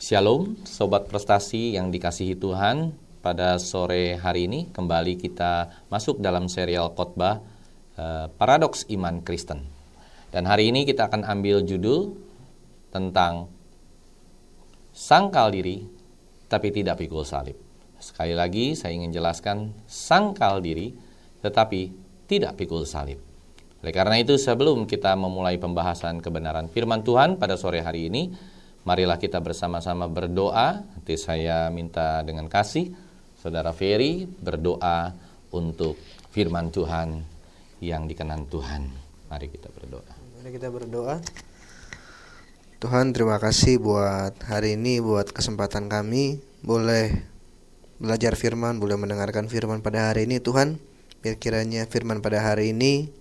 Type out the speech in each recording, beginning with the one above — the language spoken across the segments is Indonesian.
Shalom, Sobat Prestasi yang dikasihi Tuhan. Pada sore hari ini kembali kita masuk dalam serial khotbah Paradoks Iman Kristen. Dan hari ini kita akan ambil judul tentang sangkal diri tapi tidak pikul salib. Sekali lagi saya ingin jelaskan, sangkal diri tetapi tidak pikul salib. Oleh karena itu, sebelum kita memulai pembahasan kebenaran firman Tuhan pada sore hari ini, marilah kita bersama-sama berdoa. Nanti saya minta dengan kasih Saudara Ferry berdoa untuk firman Tuhan yang dikenan Tuhan. Mari kita berdoa. Mari kita berdoa. Tuhan, terima kasih buat hari ini, buat kesempatan kami boleh belajar firman, boleh mendengarkan firman pada hari ini. Tuhan, biar kiranya firman pada hari ini,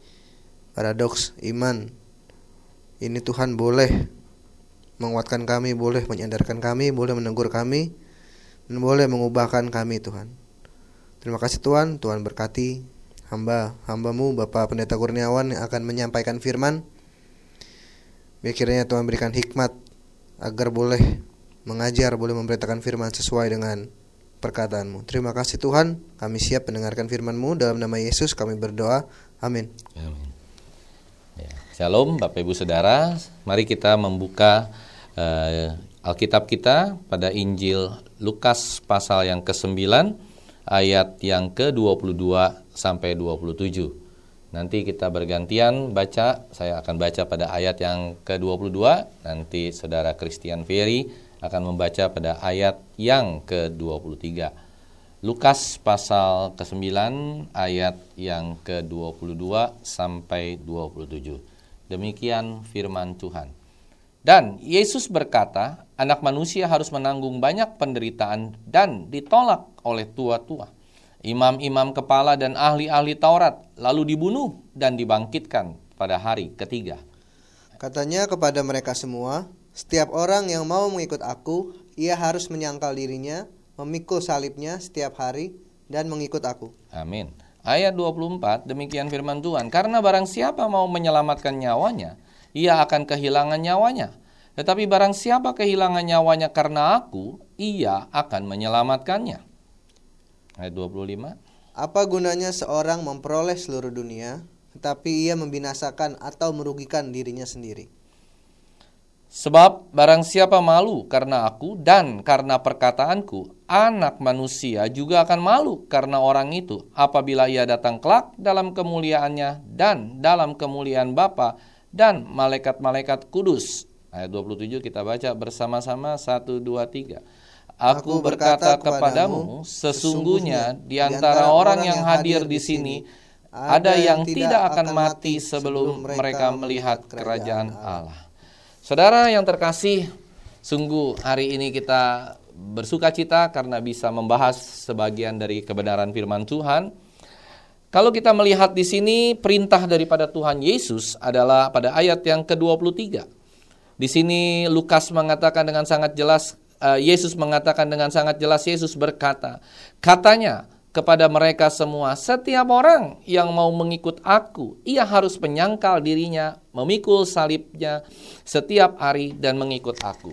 paradoks iman ini Tuhan boleh menguatkan kami, boleh menyadarkan kami, boleh menegur kami, dan boleh mengubahkan kami Tuhan. Terima kasih Tuhan. Tuhan berkati hamba-Mu Bapak Pendeta Kurniawan yang akan menyampaikan firman. Biar kiranya Tuhan berikan hikmat agar boleh mengajar, boleh memberitakan firman sesuai dengan perkataan-Mu. Terima kasih Tuhan. Kami siap mendengarkan firman-Mu. Dalam nama Yesus kami berdoa. Amin. Amin. Shalom Bapak Ibu Saudara. Mari kita membuka Alkitab kita pada Injil Lukas pasal yang ke-9 ayat yang ke-22 sampai 27. Nanti kita bergantian baca. Saya akan baca pada ayat yang ke-22, nanti Saudara Christian Ferry akan membaca pada ayat yang ke-23. Lukas pasal ke-9 ayat yang ke-22 sampai 27. Demikian firman Tuhan. Dan Yesus berkata, anak manusia harus menanggung banyak penderitaan dan ditolak oleh tua-tua, imam-imam kepala dan ahli-ahli Taurat, lalu dibunuh dan dibangkitkan pada hari ketiga. Katanya kepada mereka semua, setiap orang yang mau mengikut aku, ia harus menyangkal dirinya, memikul salibnya setiap hari, dan mengikut aku. Amin. Ayat 24, demikian firman Tuhan. Karena barang siapa mau menyelamatkan nyawanya, ia akan kehilangan nyawanya. Tetapi barang siapa kehilangan nyawanya karena aku, ia akan menyelamatkannya. Ayat 25. Apa gunanya seorang memperoleh seluruh dunia, tetapi ia membinasakan atau merugikan dirinya sendiri? Sebab barang siapa malu karena aku dan karena perkataanku, anak manusia juga akan malu karena orang itu apabila ia datang kelak dalam kemuliaannya dan dalam kemuliaan Bapa dan malaikat-malaikat kudus. Ayat 27 kita baca bersama-sama 1, 2, 3. Aku berkata kepadamu, sesungguhnya di antara orang yang hadir di sini ada yang tidak akan mati sebelum mereka melihat kerajaan Allah. Saudara yang terkasih, sungguh hari ini kita bersuka cita karena bisa membahas sebagian dari kebenaran firman Tuhan. Kalau kita melihat di sini, perintah daripada Tuhan Yesus adalah pada ayat yang ke-23. Di sini Lukas mengatakan dengan sangat jelas, Yesus mengatakan dengan sangat jelas, Yesus berkata, katanya kepada mereka semua, setiap orang yang mau mengikut aku, ia harus menyangkal dirinya, memikul salibnya setiap hari dan mengikut aku.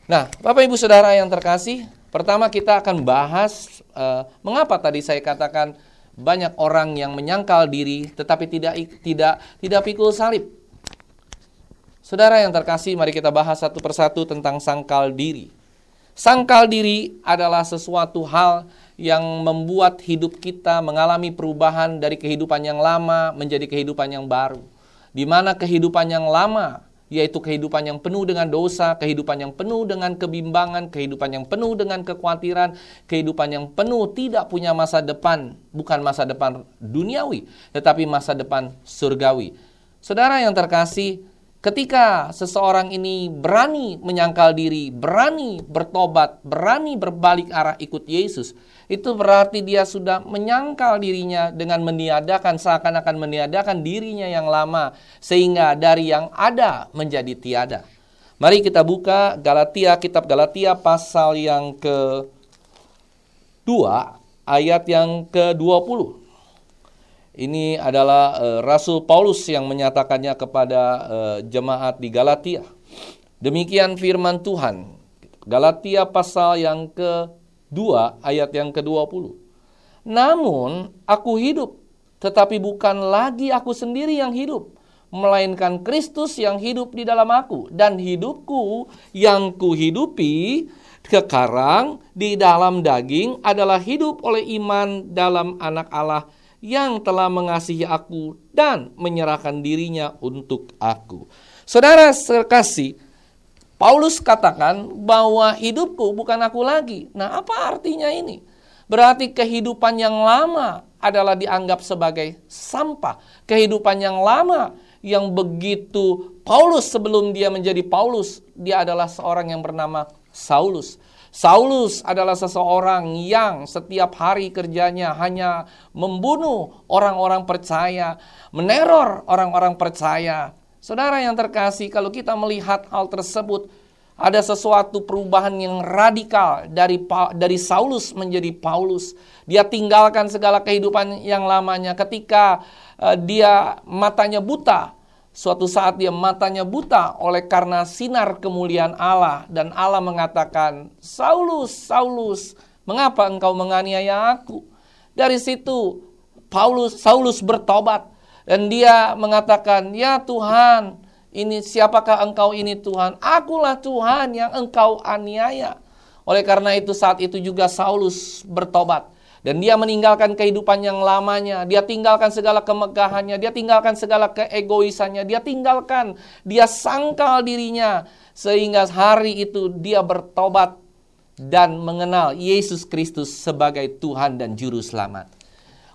Nah, Bapak Ibu Saudara yang terkasih, pertama kita akan bahas mengapa tadi saya katakan banyak orang yang menyangkal diri tetapi tidak pikul salib. Saudara yang terkasih, mari kita bahas satu persatu tentang sangkal diri. Sangkal diri adalah sesuatu hal yang membuat hidup kita mengalami perubahan dari kehidupan yang lama menjadi kehidupan yang baru. Di mana kehidupan yang lama, yaitu kehidupan yang penuh dengan dosa, kehidupan yang penuh dengan kebimbangan, kehidupan yang penuh dengan kekhawatiran, kehidupan yang penuh tidak punya masa depan, bukan masa depan duniawi, tetapi masa depan surgawi. Saudara yang terkasih, ketika seseorang ini berani menyangkal diri, berani bertobat, berani berbalik arah ikut Yesus, itu berarti dia sudah menyangkal dirinya dengan meniadakan, seakan-akan meniadakan dirinya yang lama, sehingga dari yang ada menjadi tiada. Mari kita buka Galatia, kitab Galatia pasal yang ke-2 ayat yang ke-20. Ini adalah Rasul Paulus yang menyatakannya kepada jemaat di Galatia. Demikian firman Tuhan. Galatia pasal yang kedua ayat yang ke-20. Namun aku hidup, tetapi bukan lagi aku sendiri yang hidup, melainkan Kristus yang hidup di dalam aku. Dan hidupku yang kuhidupi sekarang di dalam daging adalah hidup oleh iman dalam Anak Allah yang telah mengasihi aku dan menyerahkan dirinya untuk aku. Saudara sekasih, Paulus katakan bahwa hidupku bukan aku lagi. Nah, apa artinya ini? Berarti kehidupan yang lama adalah dianggap sebagai sampah. Kehidupan yang lama yang begitu Paulus sebelum dia menjadi Paulus, dia adalah seorang yang bernama Saulus. Saulus adalah seseorang yang setiap hari kerjanya hanya membunuh orang-orang percaya, meneror orang-orang percaya. Saudara yang terkasih, kalau kita melihat hal tersebut, ada sesuatu perubahan yang radikal dari Saulus menjadi Paulus. Dia tinggalkan segala kehidupan yang lamanya ketika dia matanya buta. Suatu saat dia matanya buta oleh karena sinar kemuliaan Allah. Dan Allah mengatakan, Saulus, Saulus, mengapa engkau menganiaya aku? Dari situ Saulus bertobat. Dan dia mengatakan, ya Tuhan, ini siapakah engkau ini Tuhan? Akulah Tuhan yang engkau aniaya. Oleh karena itu saat itu juga Saulus bertobat. Dan dia meninggalkan kehidupan yang lamanya. Dia tinggalkan segala kemegahannya. Dia tinggalkan segala keegoisannya. Dia sangkal dirinya. Sehingga hari itu dia bertobat dan mengenal Yesus Kristus sebagai Tuhan dan Juru Selamat.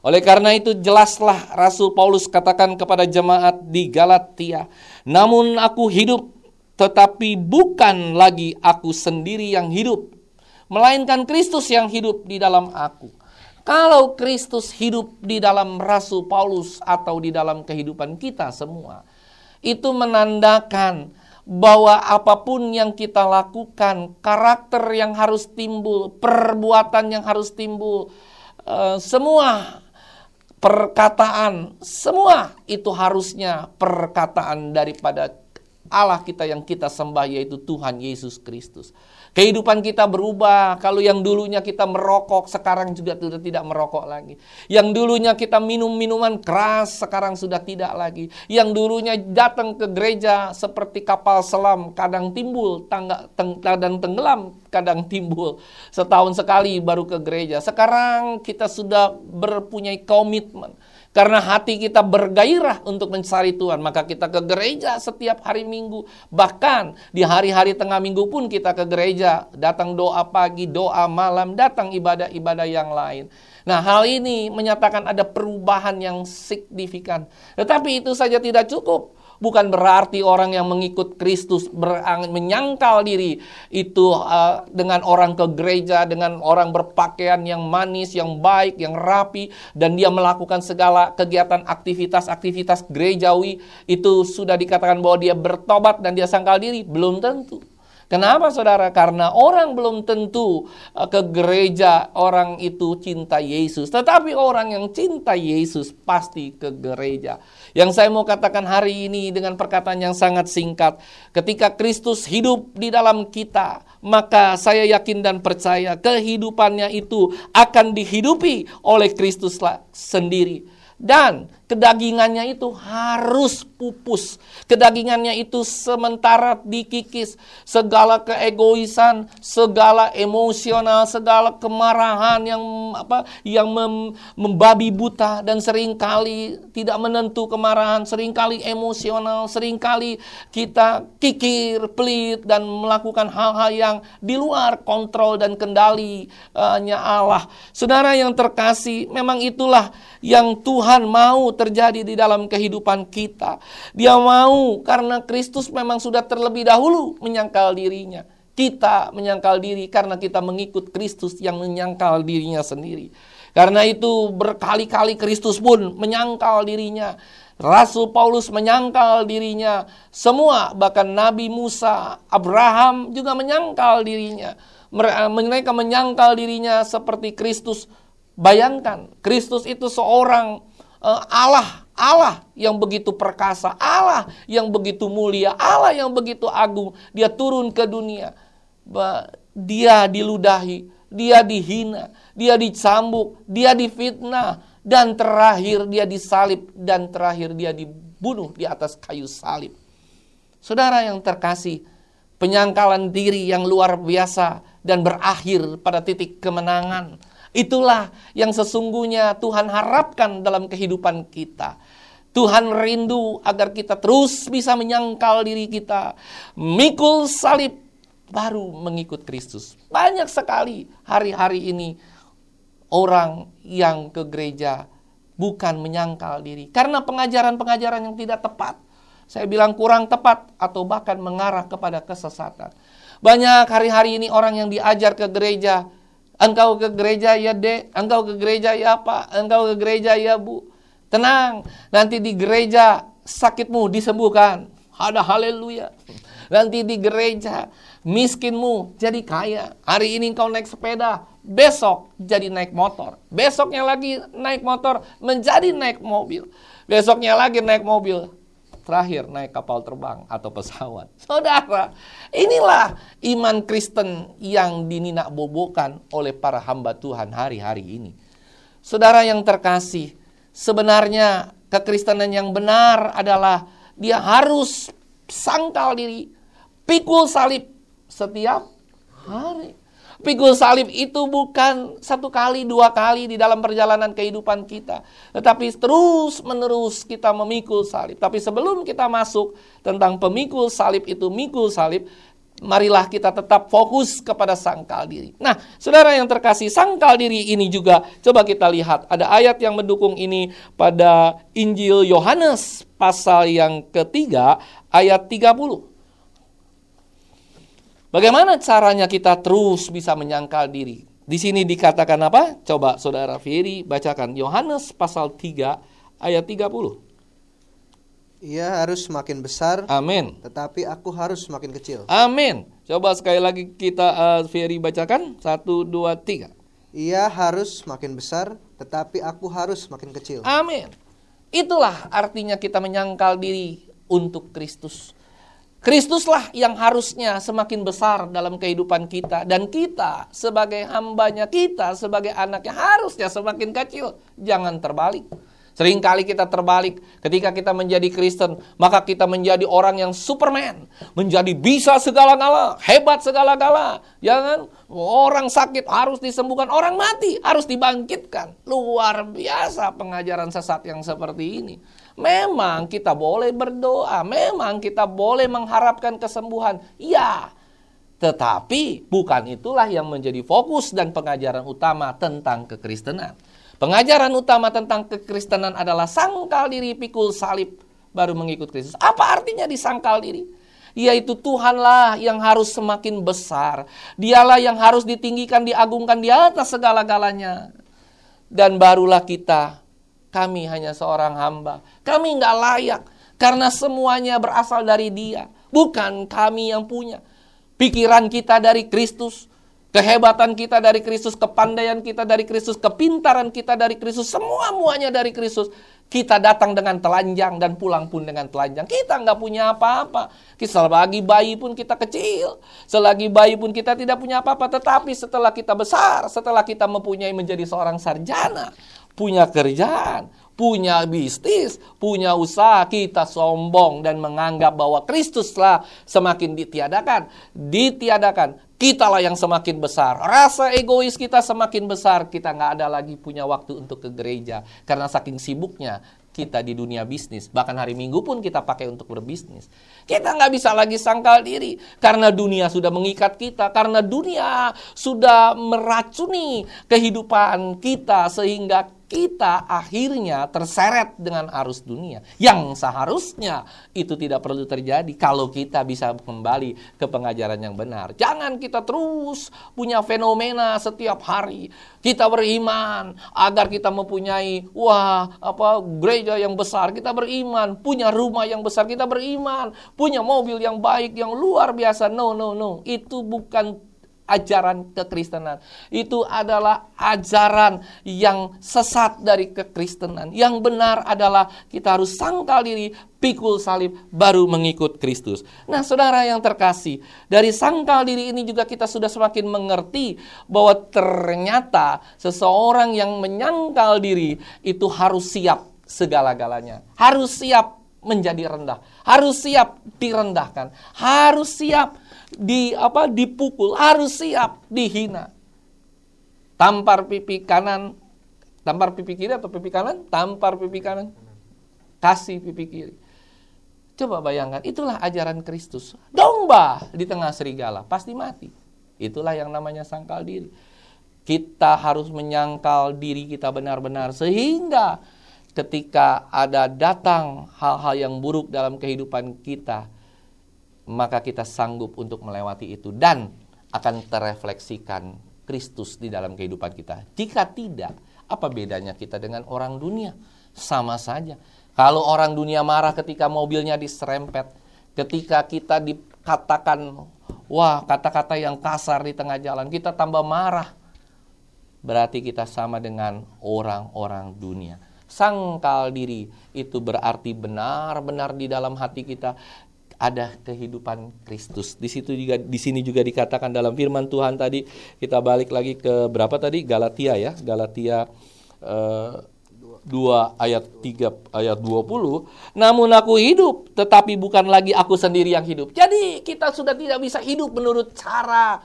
Oleh karena itu jelaslah Rasul Paulus katakan kepada jemaat di Galatia, namun aku hidup, tetapi bukan lagi aku sendiri yang hidup, melainkan Kristus yang hidup di dalam aku. Kalau Kristus hidup di dalam Rasul Paulus atau di dalam kehidupan kita semua, itu menandakan bahwa apapun yang kita lakukan, karakter yang harus timbul, perbuatan yang harus timbul, semua perkataan, semua itu harusnya perkataan daripada Allah kita yang kita sembah, yaitu Tuhan Yesus Kristus. Kehidupan kita berubah. Kalau yang dulunya kita merokok, sekarang juga sudah tidak merokok lagi. Yang dulunya kita minum minuman keras, sekarang sudah tidak lagi. Yang dulunya datang ke gereja seperti kapal selam, kadang timbul, kadang tenggelam, kadang timbul. Setahun sekali baru ke gereja. Sekarang kita sudah berpunyai komitmen. Karena hati kita bergairah untuk mencari Tuhan, maka kita ke gereja setiap hari Minggu. Bahkan di hari-hari tengah minggu pun kita ke gereja. Datang doa pagi, doa malam, datang ibadah-ibadah yang lain. Nah, hal ini menyatakan ada perubahan yang signifikan. Tetapi itu saja tidak cukup. Bukan berarti orang yang mengikut Kristus menyangkal diri itu dengan orang ke gereja, dengan orang berpakaian yang manis, yang baik, yang rapi, dan dia melakukan segala kegiatan aktivitas gerejawi, itu sudah dikatakan bahwa dia bertobat dan dia sangkal diri. Belum tentu. Kenapa saudara? Karena orang belum tentu ke gereja orang itu cinta Yesus. Tetapi orang yang cinta Yesus pasti ke gereja. Yang saya mau katakan hari ini dengan perkataan yang sangat singkat. Ketika Kristus hidup di dalam kita, maka saya yakin dan percaya kehidupannya itu akan dihidupi oleh Kristus sendiri. Dan kedagingannya itu harus pupus. Kedagingannya itu sementara dikikis. Segala keegoisan, segala emosional, segala kemarahan yang membabi buta dan seringkali tidak menentu kemarahan, seringkali emosional, seringkali kita kikir, pelit dan melakukan hal-hal yang di luar kontrol dan kendalinya Allah. Saudara yang terkasih, memang itulah yang Tuhan mau terjadi di dalam kehidupan kita. Dia mau karena Kristus memang sudah terlebih dahulu menyangkal dirinya. Kita menyangkal diri karena kita mengikut Kristus yang menyangkal dirinya sendiri. Karena itu berkali-kali Kristus pun menyangkal dirinya. Rasul Paulus menyangkal dirinya. Semua, bahkan Nabi Musa, Abraham juga menyangkal dirinya. Mereka menyangkal dirinya seperti Kristus. Bayangkan, Kristus itu seorang Allah yang begitu perkasa, Allah yang begitu mulia, Allah yang begitu agung. Dia turun ke dunia. dia diludahi, dia dihina, dia dicambuk, dia difitnah, dan terakhir dia disalib, dan terakhir dia dibunuh di atas kayu salib. Saudara yang terkasih, penyangkalan diri yang luar biasa dan berakhir pada titik kemenangan, itulah yang sesungguhnya Tuhan harapkan dalam kehidupan kita. Tuhan rindu agar kita terus bisa menyangkal diri kita, mikul salib, baru mengikut Kristus. Banyak sekali hari-hari ini orang yang ke gereja bukan menyangkal diri karena pengajaran-pengajaran yang tidak tepat. Saya bilang kurang tepat atau bahkan mengarah kepada kesesatan. Banyak hari-hari ini orang yang diajar ke gereja. Engkau ke gereja ya dek, engkau ke gereja ya pak, engkau ke gereja ya bu. Tenang, nanti di gereja sakitmu disembuhkan. Ada haleluya. Nanti di gereja miskinmu jadi kaya. Hari ini kau naik sepeda, besok jadi naik motor. Besoknya lagi naik motor menjadi naik mobil. Besoknya lagi naik mobil, terakhir naik kapal terbang atau pesawat. Saudara, inilah iman Kristen yang dininakbobokan oleh para hamba Tuhan hari-hari ini. Saudara yang terkasih, sebenarnya kekristenan yang benar adalah dia harus sangkal diri, pikul salib setiap hari. Pikul salib itu bukan satu kali, dua kali di dalam perjalanan kehidupan kita, tetapi terus menerus kita memikul salib. Tapi sebelum kita masuk tentang pemikul salib itu, mikul salib, marilah kita tetap fokus kepada sangkal diri. Nah, saudara yang terkasih, sangkal diri ini juga coba kita lihat. Ada ayat yang mendukung ini pada Injil Yohanes pasal yang ketiga ayat 30. Bagaimana caranya kita terus bisa menyangkal diri? Di sini dikatakan apa? Coba saudara Ferry bacakan Yohanes pasal 3 ayat 30. Ia harus semakin besar, amin, tetapi aku harus semakin kecil. Amin. Coba sekali lagi kita Ferry bacakan. 1, 2, 3. Ia harus semakin besar, tetapi aku harus semakin kecil. Amin. Itulah artinya kita menyangkal diri untuk Kristus. Kristuslah yang harusnya semakin besar dalam kehidupan kita. Dan kita sebagai hambanya, kita sebagai anaknya harusnya semakin kecil. Jangan terbalik. Seringkali kita terbalik. Ketika kita menjadi Kristen, maka kita menjadi orang yang Superman. Menjadi bisa segala-gala, hebat segala-gala. Jangan, orang sakit harus disembuhkan, orang mati harus dibangkitkan. Luar biasa pengajaran sesat yang seperti ini. Memang kita boleh berdoa, memang kita boleh mengharapkan kesembuhan. Ya, tetapi bukan itulah yang menjadi fokus dan pengajaran utama tentang kekristenan. Pengajaran utama tentang kekristenan adalah sangkal diri, pikul salib, baru mengikut Kristus. Apa artinya disangkal diri? Yaitu Tuhanlah yang harus semakin besar. Dialah yang harus ditinggikan, diagungkan di atas segala-galanya. Dan barulah kita, kami hanya seorang hamba. Kami nggak layak karena semuanya berasal dari Dia. Bukan kami yang punya. Pikiran kita dari Kristus. Kehebatan kita dari Kristus, kepandaian kita dari Kristus, kepintaran kita dari Kristus, semua-muanya dari Kristus. Kita datang dengan telanjang dan pulang pun dengan telanjang. Kita nggak punya apa-apa. Selagi bayi pun kita kecil. Selagi bayi pun kita tidak punya apa-apa. Tetapi setelah kita besar, setelah kita mempunyai menjadi seorang sarjana, punya kerjaan, punya bisnis, punya usaha, kita sombong dan menganggap bahwa Kristuslah semakin ditiadakan. Kitalah yang semakin besar. Rasa egois kita semakin besar. Kita nggak ada lagi punya waktu untuk ke gereja. Karena saking sibuknya kita di dunia bisnis. Bahkan hari Minggu pun kita pakai untuk berbisnis. Kita nggak bisa lagi sangkal diri. Karena dunia sudah mengikat kita. Karena dunia sudah meracuni kehidupan kita. Sehingga kita akhirnya terseret dengan arus dunia. Yang seharusnya itu tidak perlu terjadi kalau kita bisa kembali ke pengajaran yang benar. Jangan kita terus punya fenomena setiap hari. Kita beriman agar kita mempunyai gereja yang besar. Kita beriman, punya rumah yang besar. Kita beriman, punya mobil yang baik, yang luar biasa. No. Itu bukan ajaran kekristenan. Itu adalah ajaran yang sesat dari kekristenan. Yang benar adalah kita harus sangkal diri, pikul salib, baru mengikut Kristus. Nah, saudara yang terkasih, dari sangkal diri ini juga kita sudah semakin mengerti bahwa ternyata seseorang yang menyangkal diri itu harus siap segala-galanya. Harus siap menjadi rendah, harus siap direndahkan, harus siap dipukul, harus siap dihina. Tampar pipi kanan, tampar pipi kiri atau pipi kanan? Tampar pipi kanan, kasih pipi kiri. Coba bayangkan, itulah ajaran Kristus. Domba di tengah serigala pasti mati. Itulah yang namanya sangkal diri. Kita harus menyangkal diri kita benar-benar sehingga ketika ada datang hal-hal yang buruk dalam kehidupan kita, maka kita sanggup untuk melewati itu dan akan terefleksikan Kristus di dalam kehidupan kita. Jika tidak, apa bedanya kita dengan orang dunia? Sama saja. Kalau orang dunia marah ketika mobilnya diserempet, ketika kita dikatakan, wah, kata-kata yang kasar di tengah jalan, kita tambah marah. Berarti kita sama dengan orang-orang dunia. Sangkal diri itu berarti benar-benar di dalam hati kita ada kehidupan Kristus. Di sini juga dikatakan dalam firman Tuhan tadi, kita balik lagi ke berapa tadi? Galatia ya. Galatia 2 ayat 3 ayat 20. Namun aku hidup, tetapi bukan lagi aku sendiri yang hidup. Jadi kita sudah tidak bisa hidup menurut cara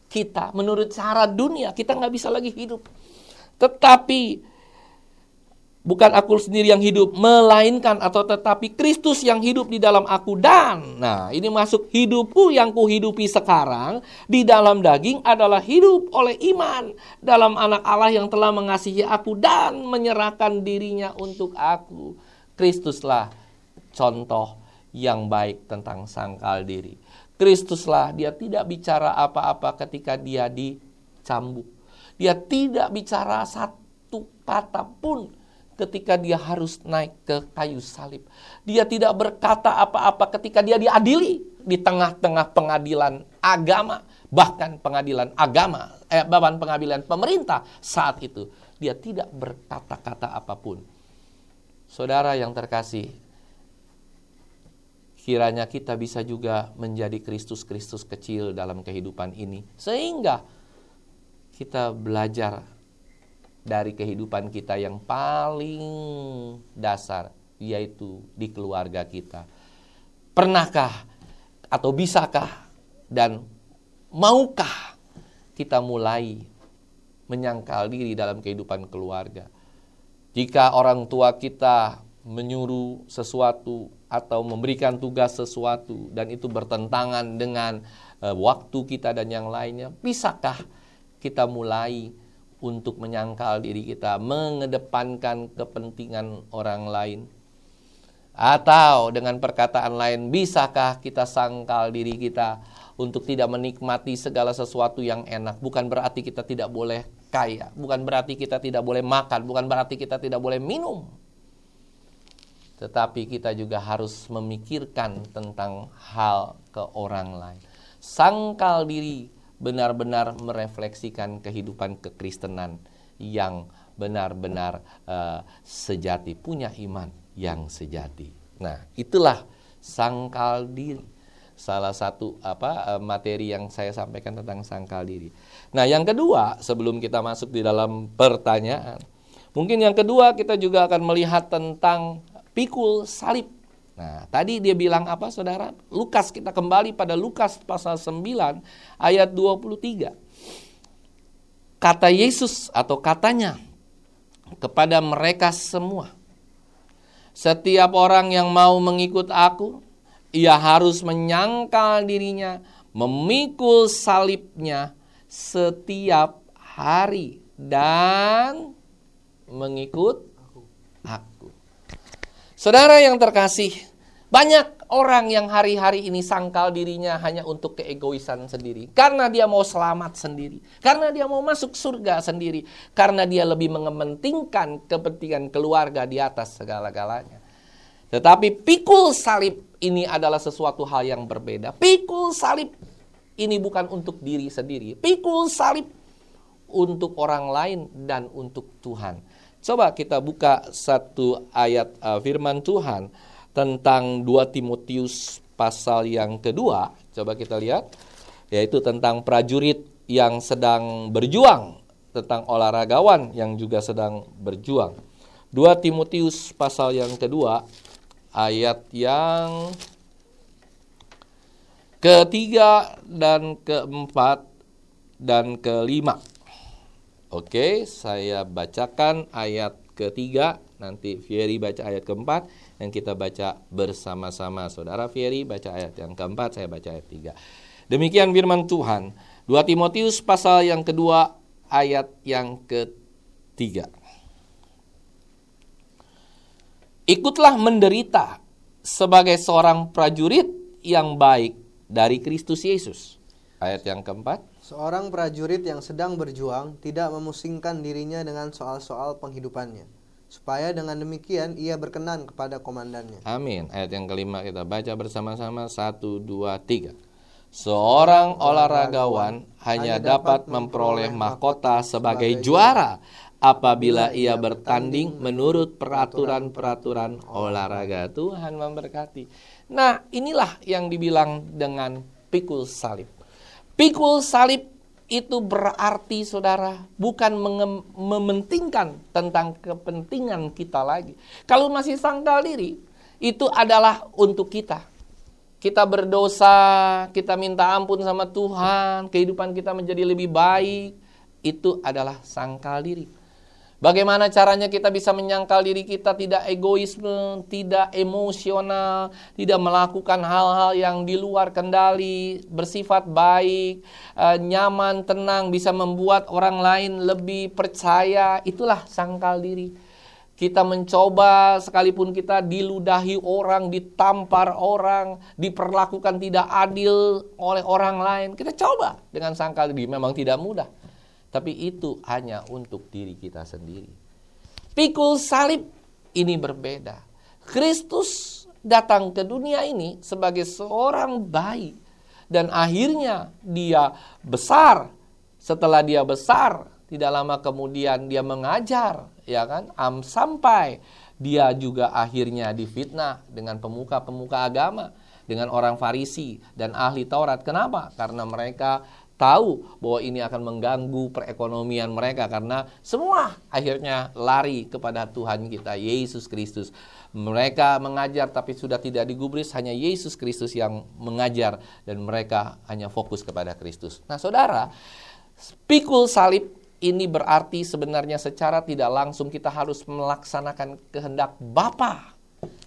kita, menurut cara dunia. Kita nggak bisa lagi hidup. Tetapi bukan aku sendiri yang hidup, melainkan atau tetapi Kristus yang hidup di dalam aku. Dan, nah ini masuk hidupku yang kuhidupi sekarang di dalam daging adalah hidup oleh iman dalam anak Allah yang telah mengasihi aku dan menyerahkan dirinya untuk aku. Kristuslah contoh yang baik tentang sangkal diri. Kristuslah, dia tidak bicara apa-apa ketika dia dicambuk. Dia tidak bicara satu kata pun ketika dia harus naik ke kayu salib. Dia tidak berkata apa-apa ketika dia diadili di tengah-tengah pengadilan agama, bahkan pengadilan agama, bahkan pengadilan pemerintah saat itu. Dia tidak berkata-kata apapun. Saudara yang terkasih, kiranya kita bisa juga menjadi Kristus-Kristus kecil dalam kehidupan ini, sehingga kita belajar dari kehidupan kita yang paling dasar, yaitu di keluarga kita. Pernahkah atau bisakah dan maukah kita mulai menyangkal diri dalam kehidupan keluarga? Jika orang tua kita menyuruh sesuatu atau memberikan tugas sesuatu dan itu bertentangan dengan waktu kita dan yang lainnya, bisakah kita mulai untuk menyangkal diri kita, mengedepankan kepentingan orang lain? Atau dengan perkataan lain, bisakah kita sangkal diri kita untuk tidak menikmati segala sesuatu yang enak? Bukan berarti kita tidak boleh kaya, bukan berarti kita tidak boleh makan, bukan berarti kita tidak boleh minum. Tetapi kita juga harus memikirkan tentang hal ke orang lain. Sangkal diri benar-benar merefleksikan kehidupan kekristenan yang benar-benar sejati, punya iman yang sejati. Nah, itulah sangkal diri. Salah satu materi yang saya sampaikan tentang sangkal diri. Nah, yang kedua, sebelum kita masuk di dalam pertanyaan, mungkin yang kedua kita juga akan melihat tentang pikul salib. Nah, tadi dia bilang apa, saudara? Lukas, kita kembali pada Lukas pasal 9 ayat 23. Kata Yesus atau katanya kepada mereka semua, setiap orang yang mau mengikut aku, ia harus menyangkal dirinya, memikul salibnya setiap hari dan mengikut aku. Saudara yang terkasih, banyak orang yang hari-hari ini sangkal dirinya hanya untuk keegoisan sendiri. Karena dia mau selamat sendiri. Karena dia mau masuk surga sendiri. Karena dia lebih mementingkan kepentingan keluarga di atas segala-galanya. Tetapi pikul salib ini adalah sesuatu hal yang berbeda. Pikul salib ini bukan untuk diri sendiri. Pikul salib untuk orang lain dan untuk Tuhan. Coba kita buka satu ayat firman Tuhan tentang 2 Timotius pasal yang kedua. Coba kita lihat, yaitu tentang prajurit yang sedang berjuang, tentang olahragawan yang juga sedang berjuang. 2 Timotius pasal yang kedua, ayat yang ketiga dan keempat dan kelima. Oke, saya bacakan ayat ketiga, nanti Fieri baca ayat keempat, yang kita baca bersama-sama. Saudara Fieri baca ayat yang keempat, saya baca ayat 3. Demikian firman Tuhan. 2 Timotius pasal yang kedua, ayat yang ketiga. Ikutlah menderita sebagai seorang prajurit yang baik dari Kristus Yesus. Ayat yang keempat. Seorang prajurit yang sedang berjuang tidak memusingkan dirinya dengan soal-soal penghidupannya, supaya dengan demikian ia berkenan kepada komandannya. Amin. Ayat yang kelima kita baca bersama-sama. 1, 2, 3. Seorang olahragawan hanya dapat memperoleh mahkota sebagai juara apabila ia bertanding menurut peraturan-peraturan olahraga. Tuhan memberkati. Nah, inilah yang dibilang dengan pikul salib. Pikul salib itu berarti, saudara, bukan mementingkan tentang kepentingan kita lagi. Kalau masih sangkal diri, itu adalah untuk kita. Kita berdosa, kita minta ampun sama Tuhan, kehidupan kita menjadi lebih baik. Itu adalah sangkal diri. Bagaimana caranya kita bisa menyangkal diri kita tidak egoisme, tidak emosional, tidak melakukan hal-hal yang di luar kendali, bersifat baik, nyaman, tenang, bisa membuat orang lain lebih percaya. Itulah sangkal diri. Kita mencoba sekalipun kita diludahi orang, ditampar orang, diperlakukan tidak adil oleh orang lain. Kita coba dengan sangkal diri, memang tidak mudah. Tapi itu hanya untuk diri kita sendiri. Pikul salib ini berbeda. Kristus datang ke dunia ini sebagai seorang bayi. Dan akhirnya dia besar. Setelah dia besar, tidak lama kemudian dia mengajar. Ya kan? Sampai dia juga akhirnya difitnah dengan pemuka-pemuka agama. Dengan orang Farisi dan ahli Taurat. Kenapa? Karena mereka tahu bahwa ini akan mengganggu perekonomian mereka, karena semua akhirnya lari kepada Tuhan kita Yesus Kristus. Mereka mengajar tapi sudah tidak digubris, hanya Yesus Kristus yang mengajar dan mereka hanya fokus kepada Kristus. Nah, saudara, pikul salib ini berarti sebenarnya secara tidak langsung kita harus melaksanakan kehendak Bapa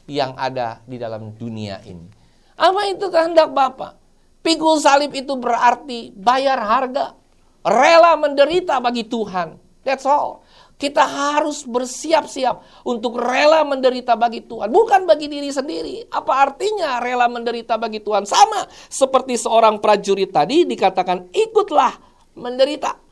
yang ada di dalam dunia ini. Apa itu kehendak Bapa? Pikul salib itu berarti bayar harga, rela menderita bagi Tuhan. That's all. Kita harus bersiap-siap untuk rela menderita bagi Tuhan, bukan bagi diri sendiri. Apa artinya rela menderita bagi Tuhan? Sama seperti seorang prajurit tadi dikatakan ikutlah menderita.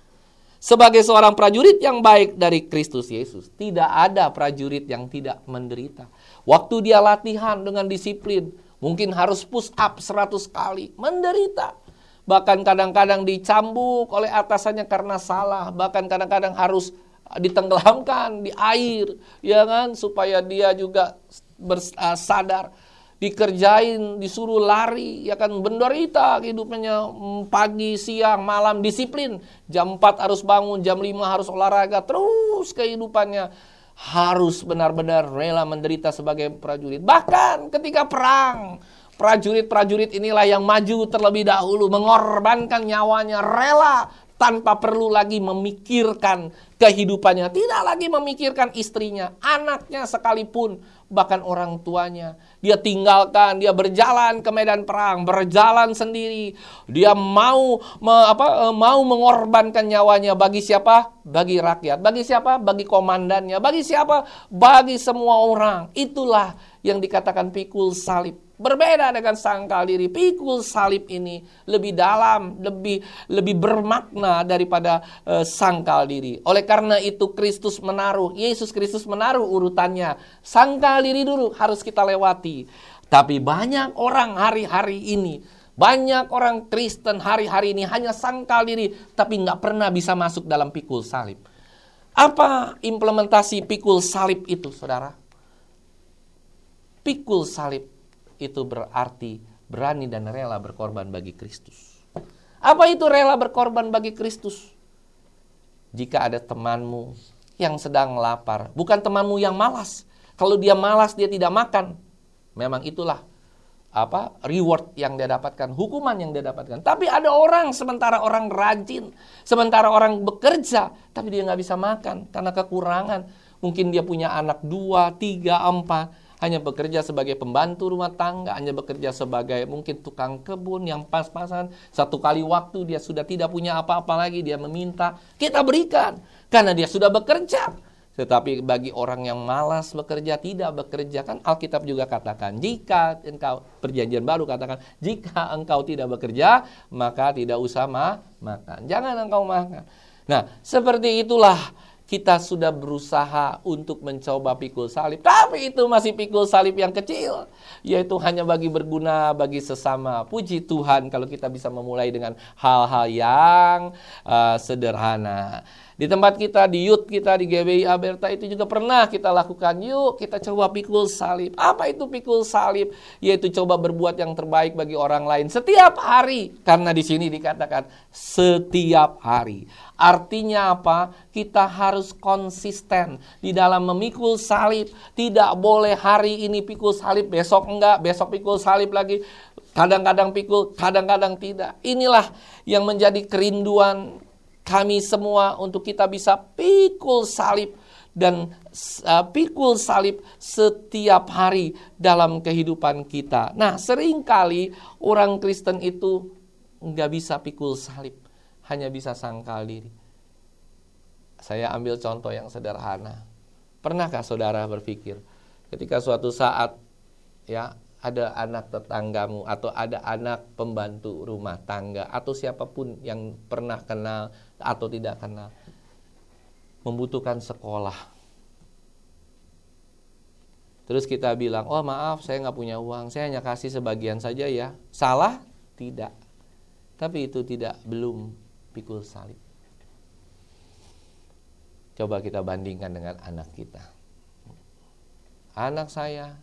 Sebagai seorang prajurit yang baik dari Kristus Yesus, tidak ada prajurit yang tidak menderita. Waktu dia latihan dengan disiplin, mungkin harus push up 100 kali, menderita. Bahkan kadang-kadang dicambuk oleh atasannya karena salah. Bahkan kadang-kadang harus ditenggelamkan di air, ya kan, supaya dia juga sadar. Dikerjain, disuruh lari, ya kan, menderita hidupnya pagi, siang, malam, disiplin. Jam 4 harus bangun, jam 5 harus olahraga, terus kehidupannya. Harus benar-benar rela menderita sebagai prajurit. Bahkan ketika perang, prajurit-prajurit inilah yang maju terlebih dahulu, mengorbankan nyawanya, rela tanpa perlu lagi memikirkan kehidupannya, tidak lagi memikirkan istrinya, anaknya sekalipun, bahkan orang tuanya. Dia tinggalkan, dia berjalan ke medan perang, berjalan sendiri. Dia mau mengorbankan nyawanya bagi siapa? Bagi rakyat. Bagi siapa? Bagi komandannya. Bagi siapa? Bagi semua orang. Itulah yang dikatakan pikul salib. Berbeda dengan sangkal diri. Pikul salib ini lebih dalam, lebih bermakna daripada sangkal diri. Oleh karena itu Yesus Kristus menaruh urutannya. Sangkal diri dulu harus kita lewati. Tapi banyak orang hari-hari ini Banyak orang Kristen hari-hari ini hanya sangkal diri, tapi nggak pernah bisa masuk dalam pikul salib. Apa implementasi pikul salib itu, saudara? Pikul salib itu berarti berani dan rela berkorban bagi Kristus. Apa itu rela berkorban bagi Kristus? Jika ada temanmu yang sedang lapar, bukan temanmu yang malas. Kalau dia malas, dia tidak makan. Memang itulah reward yang dia dapatkan, hukuman yang dia dapatkan. Tapi ada orang, sementara orang rajin, sementara orang bekerja, tapi dia nggak bisa makan karena kekurangan. Mungkin dia punya anak 2, 3, 4, hanya bekerja sebagai pembantu rumah tangga, hanya bekerja sebagai mungkin tukang kebun yang pas-pasan. Satu kali waktu dia sudah tidak punya apa-apa lagi, dia meminta, kita berikan karena dia sudah bekerja. Tetapi bagi orang yang malas bekerja, tidak bekerja, kan Alkitab juga katakan, jika engkau, Perjanjian Baru katakan, jika engkau tidak bekerja, maka tidak usah makan. Jangan engkau makan. Nah, seperti itulah kita sudah berusaha untuk mencoba pikul salib. Tapi itu masih pikul salib yang kecil, yaitu hanya bagi berguna bagi sesama. Puji Tuhan kalau kita bisa memulai dengan hal-hal yang sederhana. Di tempat kita, di youth kita, di GBI Aberta itu juga pernah kita lakukan. Yuk kita coba pikul salib. Apa itu pikul salib? Yaitu coba berbuat yang terbaik bagi orang lain setiap hari. Karena di sini dikatakan setiap hari. Artinya apa? Kita harus konsisten di dalam memikul salib. Tidak boleh hari ini pikul salib, besok enggak, besok pikul salib lagi. Kadang-kadang pikul, kadang-kadang tidak. Inilah yang menjadi kerinduan kami semua untuk kita bisa pikul salib dan pikul salib setiap hari dalam kehidupan kita. Nah, seringkali orang Kristen itu nggak bisa pikul salib, hanya bisa sangkal diri. Saya ambil contoh yang sederhana. Pernahkah saudara berpikir ketika suatu saat ya ada anak tetanggamu atau ada anak pembantu rumah tangga atau siapapun yang pernah kenal atau tidak kenal membutuhkan sekolah. Terus kita bilang, oh maaf saya nggak punya uang, saya hanya kasih sebagian saja ya. Salah? Tidak. Tapi itu belum pikul salib. Coba kita bandingkan dengan anak kita. Anak saya,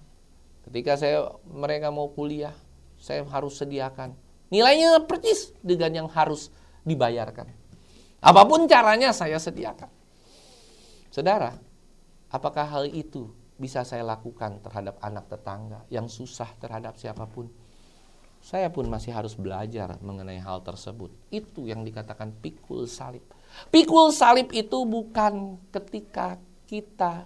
ketika mereka mau kuliah, saya harus sediakan. Nilainya persis dengan yang harus dibayarkan. Apapun caranya saya sediakan. Saudara, apakah hal itu bisa saya lakukan terhadap anak tetangga yang susah terhadap siapapun? Saya pun masih harus belajar mengenai hal tersebut. Itu yang dikatakan pikul salib. Pikul salib itu bukan ketika kita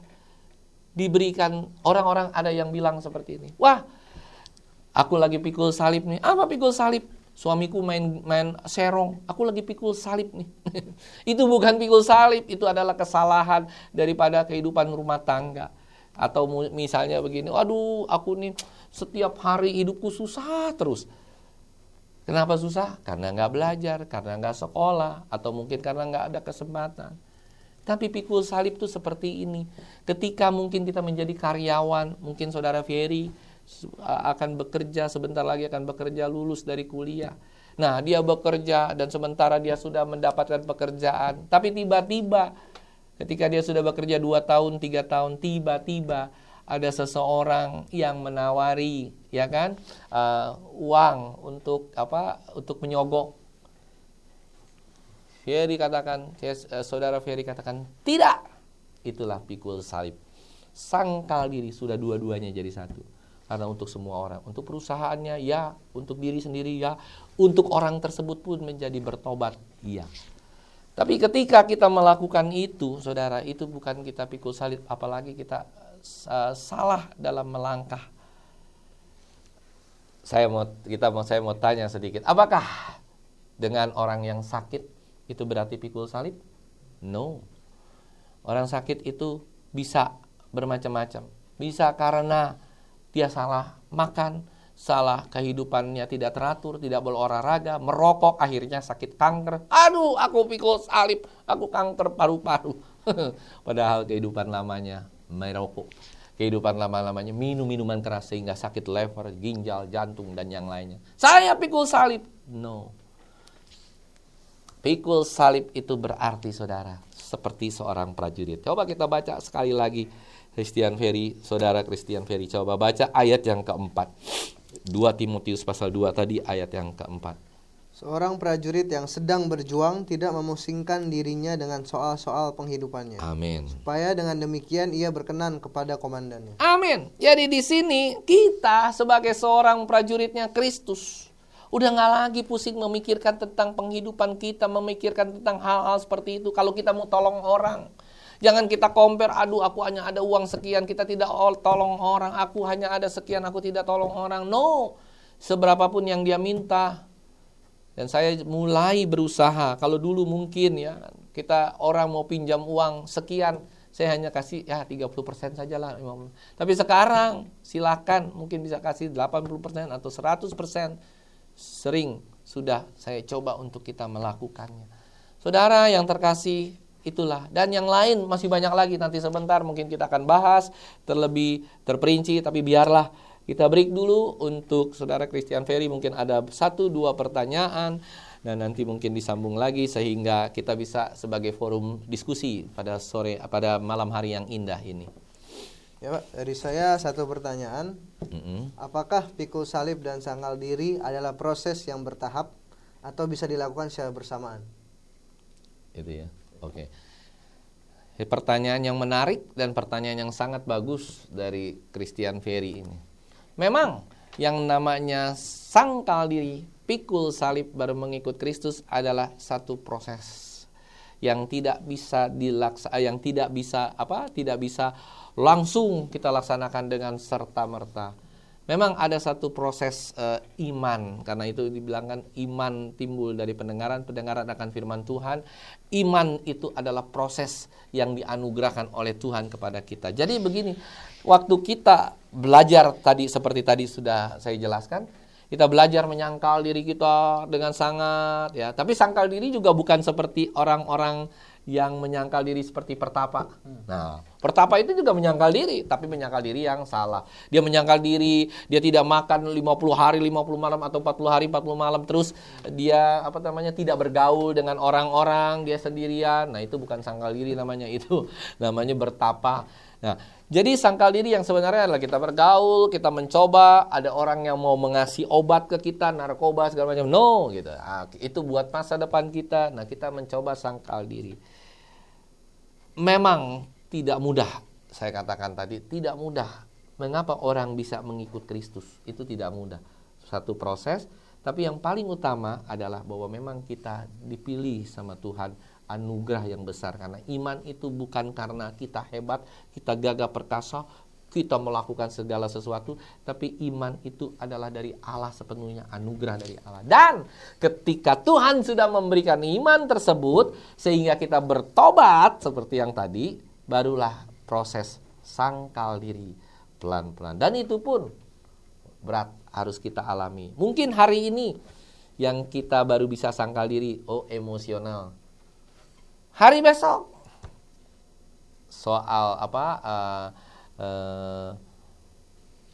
diberikan, orang-orang ada yang bilang seperti ini. Wah, aku lagi pikul salib nih. Apa pikul salib? Suamiku main serong, aku lagi pikul salib nih. Itu bukan pikul salib, itu adalah kesalahan daripada kehidupan rumah tangga. Atau misalnya begini, waduh aku nih setiap hari hidupku susah terus. Kenapa susah? Karena nggak belajar, karena nggak sekolah, atau mungkin karena nggak ada kesempatan. Tapi pikul salib itu seperti ini. Ketika mungkin kita menjadi karyawan, mungkin saudara Ferry akan bekerja, sebentar lagi akan bekerja, lulus dari kuliah. Nah, dia bekerja dan sementara dia sudah mendapatkan pekerjaan. Tapi tiba-tiba ketika dia sudah bekerja 2 tahun, 3 tahun, tiba-tiba ada seseorang yang menawari, ya kan, uang untuk menyogok. Saudara Ferry katakan, tidak. Itulah pikul salib. Sangkal diri, sudah dua-duanya jadi satu. Karena untuk semua orang, untuk perusahaannya ya, untuk diri sendiri ya, untuk orang tersebut pun menjadi bertobat ya. Tapi ketika kita melakukan itu, saudara, itu bukan kita pikul salib, apalagi kita salah dalam melangkah. Saya mau tanya sedikit, apakah dengan orang yang sakit itu berarti pikul salib? No. Orang sakit itu bisa bermacam-macam. Bisa karena dia salah makan, salah kehidupannya tidak teratur, tidak berolahraga, merokok, akhirnya sakit kanker. Aduh, aku pikul salib, aku kanker paru-paru. Padahal kehidupan lamanya merokok. kehidupan lama-lamanya minum minuman keras sehingga sakit lever, ginjal, jantung, dan yang lainnya. Saya pikul salib. No. Pikul salib itu berarti, saudara, seperti seorang prajurit. Coba kita baca sekali lagi, Christian Ferry, saudara Christian Ferry, coba baca ayat yang keempat. 2 Timotius pasal 2 tadi ayat yang keempat. Seorang prajurit yang sedang berjuang tidak memusingkan dirinya dengan soal-soal penghidupannya. Amin. Supaya dengan demikian ia berkenan kepada komandannya. Amin. Jadi di sini kita sebagai seorang prajuritnya Kristus udah nggak lagi pusing memikirkan tentang penghidupan kita, memikirkan tentang hal-hal seperti itu. Kalau kita mau tolong orang, jangan kita compare, aduh aku hanya ada uang sekian, kita tidak tolong orang, aku hanya ada sekian, aku tidak tolong orang. No, seberapapun yang dia minta. Dan saya mulai berusaha, kalau dulu mungkin ya, kita orang mau pinjam uang sekian, saya hanya kasih ya 30% saja lah. Tapi sekarang silakan, mungkin bisa kasih 80% atau 100%. Sering sudah saya coba untuk kita melakukannya. Saudara yang terkasih, itulah. Dan yang lain masih banyak lagi, nanti sebentar mungkin kita akan bahas terlebih terperinci, tapi biarlah kita break dulu untuk saudara Christian Ferry, mungkin ada 1-2 pertanyaan dan nanti mungkin disambung lagi sehingga kita bisa sebagai forum diskusi pada malam hari yang indah ini. Ya Pak, dari saya 1 pertanyaan. Apakah pikul salib dan sangkal diri adalah proses yang bertahap atau bisa dilakukan secara bersamaan? Itu ya. Oke. Pertanyaan yang menarik dan pertanyaan yang sangat bagus dari Christian Ferry ini. Memang yang namanya sangkal diri, pikul salib baru mengikut Kristus adalah satu proses yang tidak bisa tidak bisa langsung kita laksanakan dengan serta-merta. Memang ada satu proses iman, karena itu dibilangkan iman timbul dari pendengaran, pendengaran akan firman Tuhan. Iman itu adalah proses yang dianugerahkan oleh Tuhan kepada kita. Jadi begini, waktu kita belajar tadi, seperti tadi sudah saya jelaskan, kita belajar menyangkal diri kita dengan sangat, ya. Tapi sangkal diri juga bukan seperti orang-orang yang menyangkal diri seperti pertapa. Nah, pertapa itu juga menyangkal diri, tapi menyangkal diri yang salah. Dia menyangkal diri, dia tidak makan 50 hari 50 malam atau 40 hari 40 malam, terus dia tidak bergaul dengan orang-orang, dia sendirian. Nah, itu bukan sangkal diri namanya, itu namanya bertapa. Nah, jadi sangkal diri yang sebenarnya adalah kita bergaul, kita mencoba, ada orang yang mau mengasih obat ke kita, narkoba segala macam. No, gitu. Nah, itu buat masa depan kita. Nah, kita mencoba sangkal diri. Memang tidak mudah, saya katakan tadi, tidak mudah. Mengapa orang bisa mengikut Kristus? Itu tidak mudah. Satu proses, tapi yang paling utama adalah bahwa memang kita dipilih sama Tuhan, anugerah yang besar. Karena iman itu bukan karena kita hebat, kita gagah perkasa, kita melakukan segala sesuatu, tapi iman itu adalah dari Allah sepenuhnya, anugerah dari Allah. Dan ketika Tuhan sudah memberikan iman tersebut sehingga kita bertobat seperti yang tadi, barulah proses sangkal diri pelan-pelan. Dan itu pun berat, harus kita alami. Mungkin hari ini yang kita baru bisa sangkal diri, emosional. Hari besok soal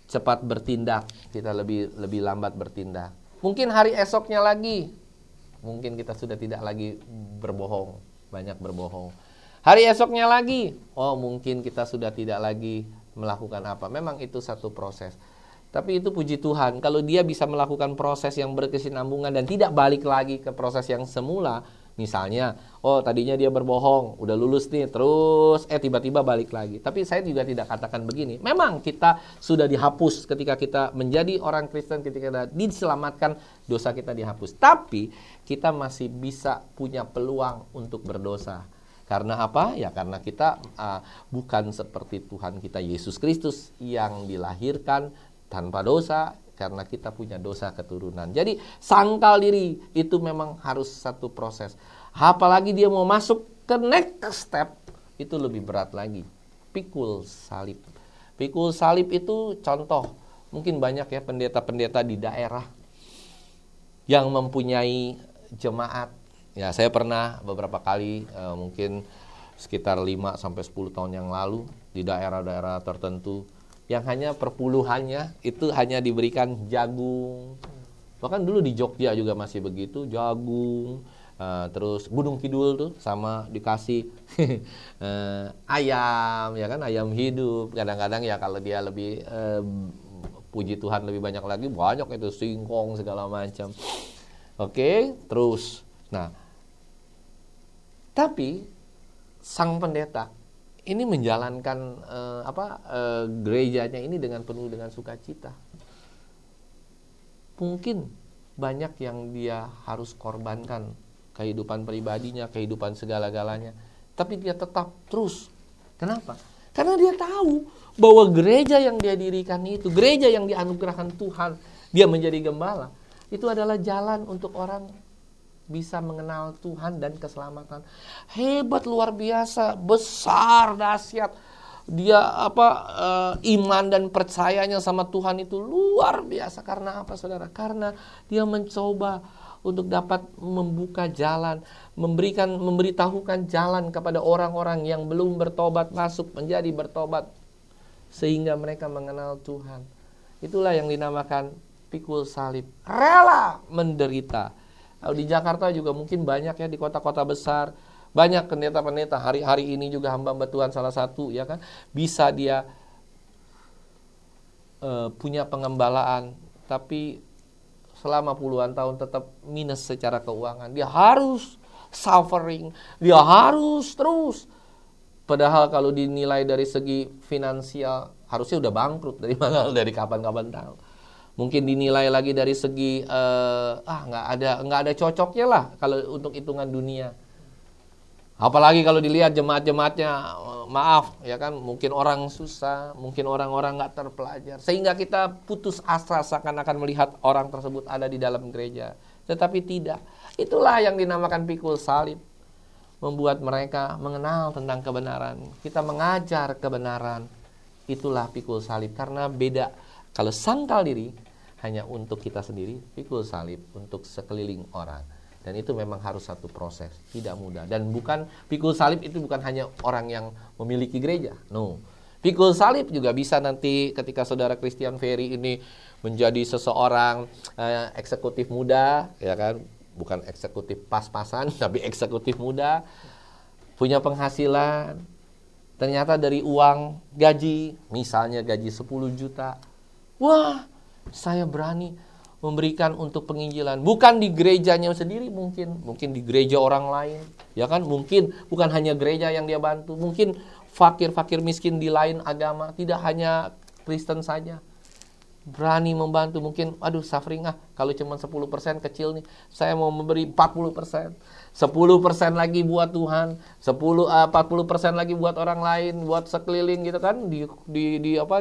cepat bertindak, kita lebih lambat bertindak. Mungkin hari esoknya lagi, mungkin kita sudah tidak lagi berbohong, banyak berbohong. Hari esoknya lagi, mungkin kita sudah tidak lagi melakukan apa. Memang itu satu proses. Tapi itu puji Tuhan, kalau dia bisa melakukan proses yang berkesinambungan dan tidak balik lagi ke proses yang semula. Misalnya, tadinya dia berbohong, udah lulus nih, terus tiba-tiba balik lagi. Tapi saya juga tidak katakan begini. Memang kita sudah dihapus ketika kita menjadi orang Kristen, ketika kita diselamatkan, dosa kita dihapus. Tapi kita masih bisa punya peluang untuk berdosa. Karena apa? Ya karena kita bukan seperti Tuhan kita Yesus Kristus yang dilahirkan tanpa dosa, karena kita punya dosa keturunan. Jadi sangkal diri itu memang harus satu proses. Apalagi dia mau masuk ke next step, itu lebih berat lagi. Pikul salib. Pikul salib itu contoh. Mungkin banyak ya pendeta-pendeta di daerah yang mempunyai jemaat. Ya, saya pernah beberapa kali, mungkin sekitar 5-10 tahun yang lalu, di daerah-daerah tertentu, yang hanya perpuluhannya itu hanya diberikan jagung. Bahkan dulu di Jogja juga masih begitu, jagung. Terus Gunung Kidul tuh sama dikasih ayam, ya kan, ayam hidup. Kadang-kadang ya kalau dia lebih puji Tuhan lebih banyak lagi, banyak itu singkong segala macam. Oke, terus. Nah, tapi sang pendeta ini menjalankan gerejanya ini dengan penuh dengan sukacita. Mungkin banyak yang dia harus korbankan, kehidupan pribadinya, kehidupan segala-galanya, tapi dia tetap terus. Kenapa? Karena dia tahu bahwa gereja yang dia dirikan itu, gereja yang dianugerahkan Tuhan, dia menjadi gembala, itu adalah jalan untuk orang bisa mengenal Tuhan dan keselamatan. Hebat, luar biasa, besar, dahsyat. Dia iman dan percayanya sama Tuhan itu luar biasa. Karena apa, saudara? Karena dia mencoba untuk dapat membuka jalan, memberitahukan jalan kepada orang-orang yang belum bertobat, masuk menjadi bertobat, sehingga mereka mengenal Tuhan. Itulah yang dinamakan pikul salib, rela menderita. Di Jakarta juga mungkin banyak ya, di kota-kota besar banyak pendeta-pendeta. Hari ini juga hamba Tuhan salah satu, ya kan, bisa dia punya pengembalaan, tapi selama puluhan tahun tetap minus secara keuangan. Dia harus suffering, dia harus terus. Padahal kalau dinilai dari segi finansial harusnya udah bangkrut dari kapan-kapan tahu. Mungkin dinilai lagi dari segi nggak ada cocoknya lah kalau untuk hitungan dunia. Apalagi kalau dilihat jemaat-jemaatnya, maaf ya kan, mungkin orang susah, mungkin orang-orang nggak terpelajar, sehingga kita putus asa seakan-akan melihat orang tersebut ada di dalam gereja. Tetapi tidak. Itulah yang dinamakan pikul salib, membuat mereka mengenal tentang kebenaran. Kita mengajar kebenaran. Itulah pikul salib. Karena beda. Kalau sangkal diri hanya untuk kita sendiri, pikul salib untuk sekeliling orang. Dan itu memang harus satu proses, tidak mudah. Dan bukan pikul salib itu bukan hanya orang yang memiliki gereja. No. Pikul salib juga bisa nanti ketika saudara Christian Ferry ini menjadi seseorang eksekutif muda, ya kan? Bukan eksekutif pas-pasan, tapi eksekutif muda, punya penghasilan. Ternyata dari uang gaji, misalnya gaji 10 juta. Wah, saya berani memberikan untuk penginjilan. Bukan di gerejanya sendiri mungkin di gereja orang lain. Ya kan, mungkin bukan hanya gereja yang dia bantu. Mungkin fakir-fakir miskin di lain agama, tidak hanya Kristen saja. Berani membantu, mungkin suffering kalau cuma 10% kecil nih, saya mau memberi 40%. 10% lagi buat Tuhan, 40% lagi buat orang lain, buat sekeliling gitu kan,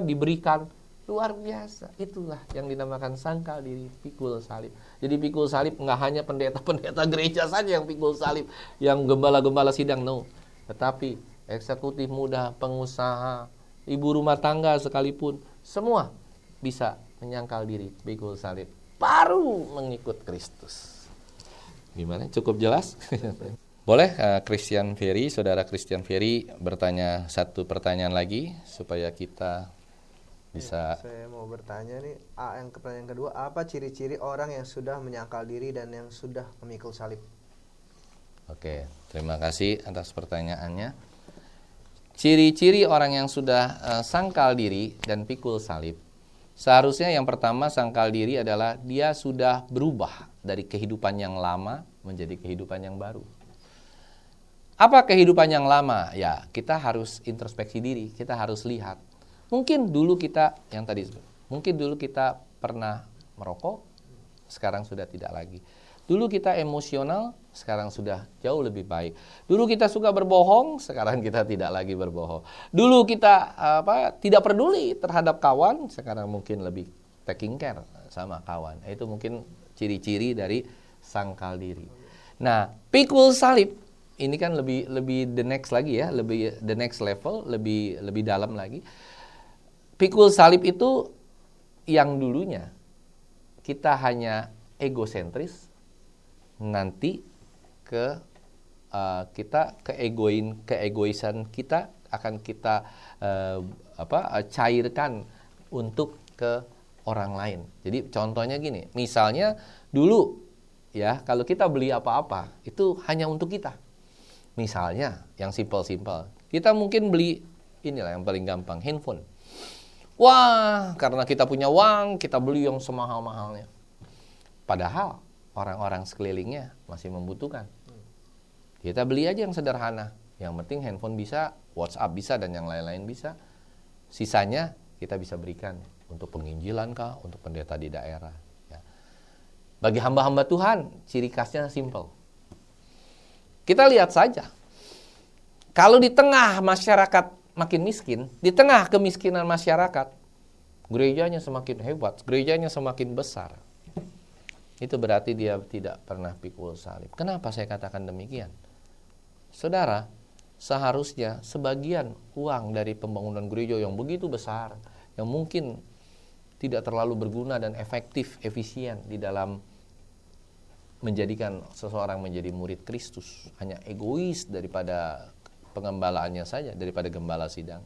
diberikan. Luar biasa. Itulah yang dinamakan sangkal diri, pikul salib. Jadi pikul salib nggak hanya pendeta-pendeta gereja saja yang pikul salib, yang gembala-gembala sidang, no. Tetapi eksekutif muda, pengusaha, ibu rumah tangga sekalipun, semua bisa menyangkal diri, pikul salib, baru mengikut Kristus. Gimana? Cukup jelas? Boleh Christian Ferry, saudara Christian Ferry bertanya satu pertanyaan lagi supaya kita bisa. Saya mau bertanya nih, pertanyaan kedua, apa ciri-ciri orang yang sudah menyangkal diri dan yang sudah memikul salib? Oke, terima kasih atas pertanyaannya. Ciri-ciri orang yang sudah sangkal diri dan pikul salib. Seharusnya yang pertama, sangkal diri adalah dia sudah berubah dari kehidupan yang lama menjadi kehidupan yang baru. Apa kehidupan yang lama? Ya, kita harus introspeksi diri, kita harus lihat. Mungkin dulu kita pernah merokok, sekarang sudah tidak lagi. Dulu kita emosional, sekarang sudah jauh lebih baik. Dulu kita suka berbohong, sekarang kita tidak lagi berbohong. Dulu kita tidak peduli terhadap kawan, sekarang mungkin lebih taking care sama kawan. Itu mungkin ciri-ciri dari sangkal diri. Nah, pikul salib ini kan lebih the next lagi ya, lebih the next level, lebih dalam lagi. Pikul salib itu yang dulunya kita hanya egosentris, nanti keegoisan kita akan kita cairkan untuk ke orang lain. Jadi contohnya gini, misalnya dulu ya kalau kita beli apa-apa itu hanya untuk kita. Misalnya yang simpel-simpel, kita mungkin beli inilah yang paling gampang, handphone. Wah, karena kita punya uang, kita beli yang semahal-mahalnya. Padahal orang-orang sekelilingnya masih membutuhkan. Kita beli aja yang sederhana. Yang penting handphone bisa, WhatsApp bisa, dan yang lain-lain bisa. Sisanya kita bisa berikan untuk penginjilan kah, untuk pendeta di daerah. Ya. Bagi hamba-hamba Tuhan, ciri khasnya simple. Kita lihat saja. Kalau di tengah masyarakat makin miskin, di tengah kemiskinan masyarakat, gerejanya semakin hebat, gerejanya semakin besar. Itu berarti dia tidak pernah pikul salib. Kenapa saya katakan demikian? Saudara, seharusnya sebagian uang dari pembangunan gereja yang begitu besar, yang mungkin tidak terlalu berguna dan efektif, efisien di dalam menjadikan seseorang menjadi murid Kristus, hanya egois daripada pengembalaannya saja, daripada gembala sidang.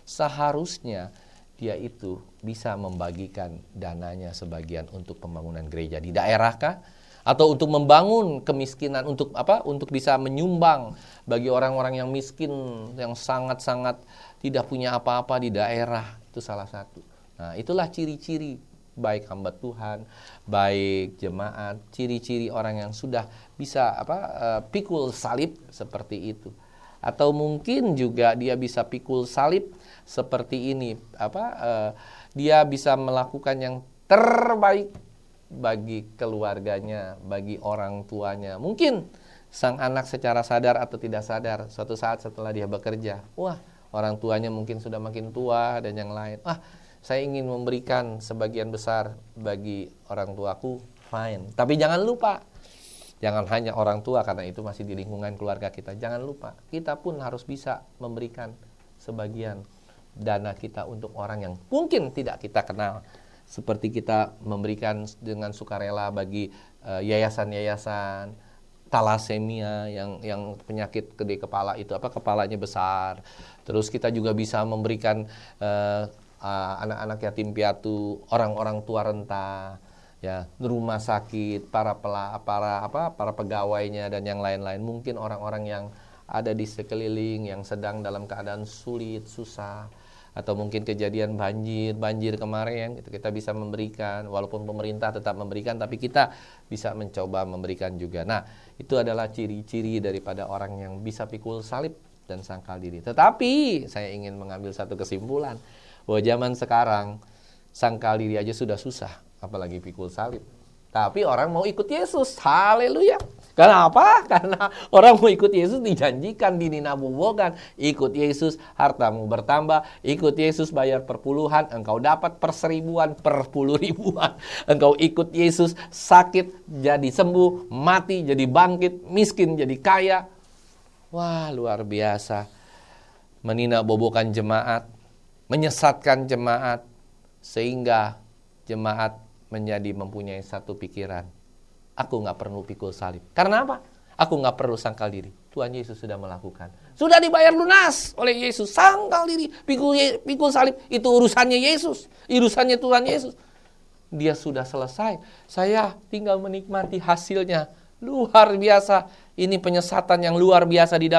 Seharusnya dia itu bisa membagikan dananya sebagian untuk pembangunan gereja di daerah kah? Atau untuk membangun kemiskinan, untuk apa? Untuk bisa menyumbang bagi orang-orang yang miskin, yang sangat-sangat tidak punya apa-apa di daerah. Itu salah satu. Nah, itulah ciri-ciri baik hamba Tuhan, baik jemaat, ciri-ciri orang yang sudah bisa pikul salib seperti itu. Atau mungkin juga dia bisa pikul salib seperti ini, dia bisa melakukan yang terbaik bagi keluarganya, bagi orang tuanya. Mungkin sang anak secara sadar atau tidak sadar, suatu saat setelah dia bekerja, wah, orang tuanya mungkin sudah makin tua dan yang lain. Wah, saya ingin memberikan sebagian besar bagi orang tuaku, fine. Tapi jangan lupa, jangan hanya orang tua, karena itu masih di lingkungan keluarga kita. Jangan lupa, kita pun harus bisa memberikan sebagian dana kita untuk orang yang mungkin tidak kita kenal. Seperti kita memberikan dengan sukarela bagi yayasan-yayasan talasemia yang penyakit gede kepala itu, kepalanya besar. Terus kita juga bisa memberikan anak-anak yatim piatu, orang-orang tua renta, ya, rumah sakit, para pegawainya dan yang lain-lain. Mungkin orang-orang yang ada di sekeliling yang sedang dalam keadaan sulit, susah, atau mungkin kejadian banjir kemarin, gitu, kita bisa memberikan, walaupun pemerintah tetap memberikan, tapi kita bisa mencoba memberikan juga. Nah, itu adalah ciri-ciri daripada orang yang bisa pikul salib dan sangkal diri. Tetapi saya ingin mengambil satu kesimpulan, bahwa zaman sekarang sangkal diri aja sudah susah, apalagi pikul salib. Tapi orang mau ikut Yesus, haleluya. Kenapa? Karena orang mau ikut Yesus dijanjikan, dininabubokan. Ikut Yesus, hartamu bertambah. Ikut Yesus, bayar perpuluhan, engkau dapat perseribuan, perpuluh ribuan. Engkau ikut Yesus, sakit jadi sembuh, mati jadi bangkit, miskin jadi kaya. Wah, luar biasa. Meninabobokan jemaat, menyesatkan jemaat, sehingga jemaat menjadi mempunyai satu pikiran. Aku gak perlu pikul salib. Karena apa? Aku gak perlu sangkal diri. Tuhan Yesus sudah melakukan. Sudah dibayar lunas oleh Yesus. Sangkal diri, pikul salib, itu urusannya Yesus. Urusannya Tuhan Yesus. Dia sudah selesai. Saya tinggal menikmati hasilnya. Luar biasa. Ini penyesatan yang luar biasa di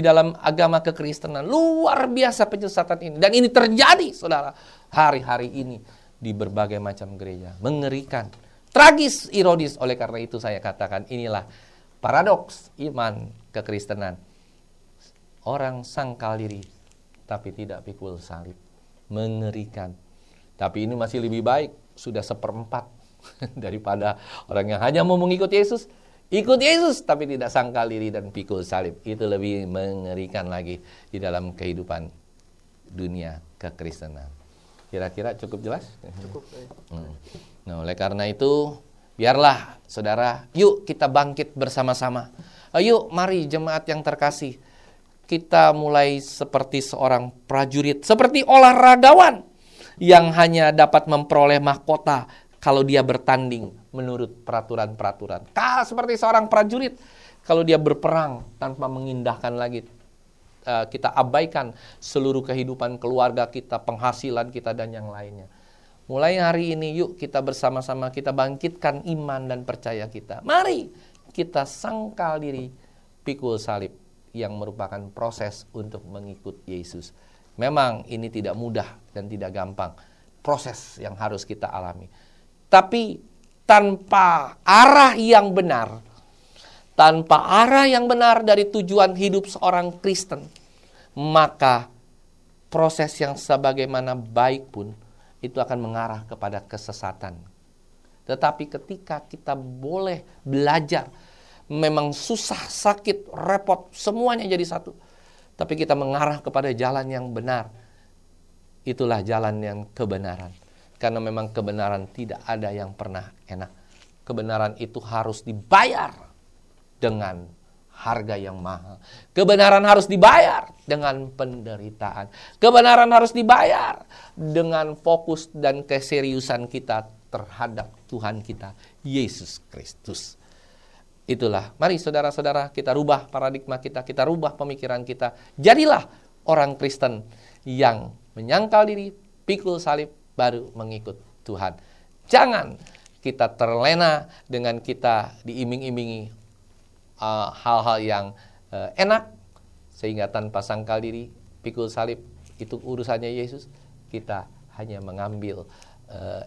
dalam agama kekristenan. Luar biasa penyesatan ini. Dan ini terjadi, saudara, hari-hari ini di berbagai macam gereja. Mengerikan, tragis, ironis. Oleh karena itu saya katakan, inilah paradoks iman kekristenan. Orang sangkal diri tapi tidak pikul salib. Mengerikan. Tapi ini masih lebih baik, sudah 1/4 daripada orang yang hanya mau mengikut Yesus. Ikut Yesus tapi tidak sangkal diri dan pikul salib. Itu lebih mengerikan lagi di dalam kehidupan dunia kekristenan. Kira-kira cukup jelas? Cukup. Nah, oleh karena itu, biarlah saudara, yuk kita bangkit bersama-sama. Yuk, mari jemaat yang terkasih, kita mulai seperti seorang prajurit, seperti olahragawan yang hanya dapat memperoleh mahkota kalau dia bertanding menurut peraturan-peraturan. Seperti seorang prajurit kalau dia berperang tanpa mengindahkan lagi kita abaikan seluruh kehidupan keluarga kita, penghasilan kita, dan yang lainnya. Mulai hari ini yuk kita bersama-sama kita bangkitkan iman dan percaya kita. Mari kita sangkal diri, pikul salib, yang merupakan proses untuk mengikut Yesus. Memang ini tidak mudah dan tidak gampang, proses yang harus kita alami. Tapi tanpa arah yang benar, dari tujuan hidup seorang Kristen, maka proses yang sebagaimana baik pun itu akan mengarah kepada kesesatan. Tetapi ketika kita boleh belajar, memang susah, sakit, repot, semuanya jadi satu, tapi kita mengarah kepada jalan yang benar, itulah jalan yang kebenaran. Karena memang kebenaran tidak ada yang pernah enak. Kebenaran itu harus dibayar dengan harga yang mahal. Kebenaran harus dibayar dengan penderitaan. Kebenaran harus dibayar dengan fokus dan keseriusan kita terhadap Tuhan kita, Yesus Kristus. Itulah, mari saudara-saudara, kita rubah paradigma kita rubah pemikiran kita. Jadilah orang Kristen yang menyangkal diri, pikul salib, baru mengikut Tuhan. Jangan kita terlena dengan kita diiming-imingi hal-hal yang enak, sehingga tanpa sangkal diri, pikul salib, itu urusannya Yesus. Kita hanya mengambil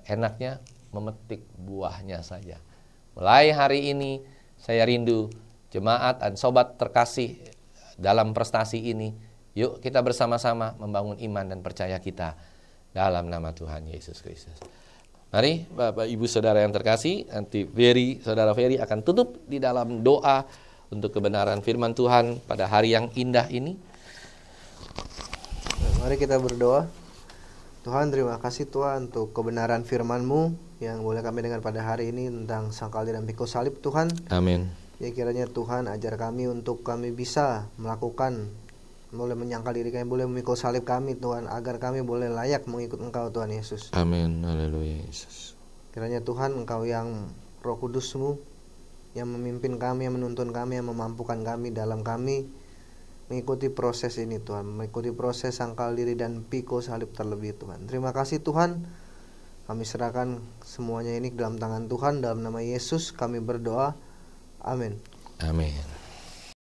enaknya, memetik buahnya saja. Mulai hari ini saya rindu jemaat dan sobat terkasih dalam prestasi ini. Yuk kita bersama-sama membangun iman dan percaya kita dalam nama Tuhan Yesus Kristus. Mari Bapak Ibu Saudara yang terkasih, nanti Saudara Ferry akan tutup di dalam doa untuk kebenaran firman Tuhan pada hari yang indah ini. Mari kita berdoa. Tuhan, terima kasih Tuhan untuk kebenaran firman-Mu yang boleh kami dengar pada hari ini tentang sangkal diri dan pikul salib, Tuhan. Amin. Ya, kiranya Tuhan ajar kami untuk kami bisa melakukan, boleh menyangkal diri kami, boleh memikul salib kami Tuhan, agar kami boleh layak mengikut Engkau Tuhan Yesus. Amin. Haleluya Yesus. Kiranya Tuhan, Engkau yang Roh Kudus-Mu yang memimpin kami, yang menuntun kami, yang memampukan kami dalam kami mengikuti proses ini Tuhan, mengikuti proses sangkal diri dan pikul salib terlebih Tuhan. Terima kasih Tuhan, kami serahkan semuanya ini dalam tangan Tuhan, dalam nama Yesus kami berdoa, amin. Amin.